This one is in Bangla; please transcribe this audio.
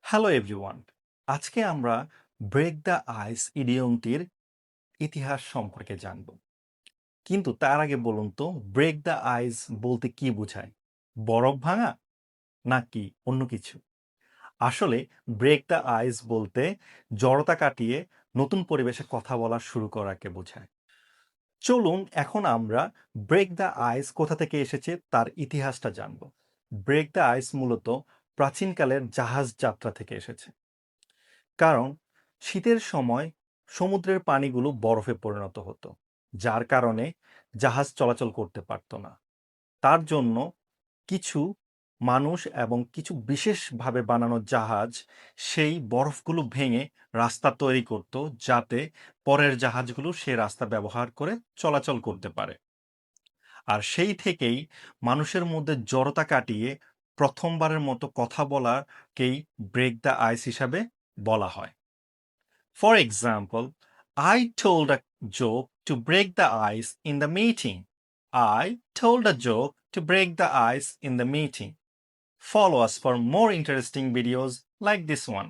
Hello everyone. আজকে আমরা ব্রেক দ্য আইস ইডিয়মটির ইতিহাস সম্পর্কে জানব। কিন্তু তার আগে বলুন তো ব্রেক দ্য আইস বলতে কি বোঝায়? বরফ ভাঙা নাকি অন্য কিছু? আসলে ব্রেক দ্য আইস বলতে জড়তা কাটিয়ে নতুন পরিবেশে কথা বলা শুরু করাকে বোঝায়। চলুন এখন আমরা ব্রেক দ্য আইস কোথা থেকে এসেছে তার ইতিহাসটা জানব। ব্রেক দ্য আইস মূলত প্রাচীনকালের জাহাজ যাত্রা থেকে এসেছে। কারণ শীতের সময় সমুদ্রের পানিগুলো বরফে পরিণত হতো, যার কারণে জাহাজ চলাচল করতে পারত না। তার জন্য কিছু মানুষ এবং কিছু বিশেষভাবে বানানো জাহাজ সেই বরফগুলো ভেঙে রাস্তা তৈরি করত, যাতে পরের জাহাজগুলো সেই রাস্তা ব্যবহার করে চলাচল করতে পারে। আর সেই থেকেই মানুষের মধ্যে জড়তা কাটিয়ে প্রথমবারের মতো কথা বলাকেই ব্রেক দ্য আইস হিসাবে বলা হয়। For example, I told a joke to break the ice in the meeting. I told a joke to break the ice in the meeting. Follow us for more interesting videos like this one.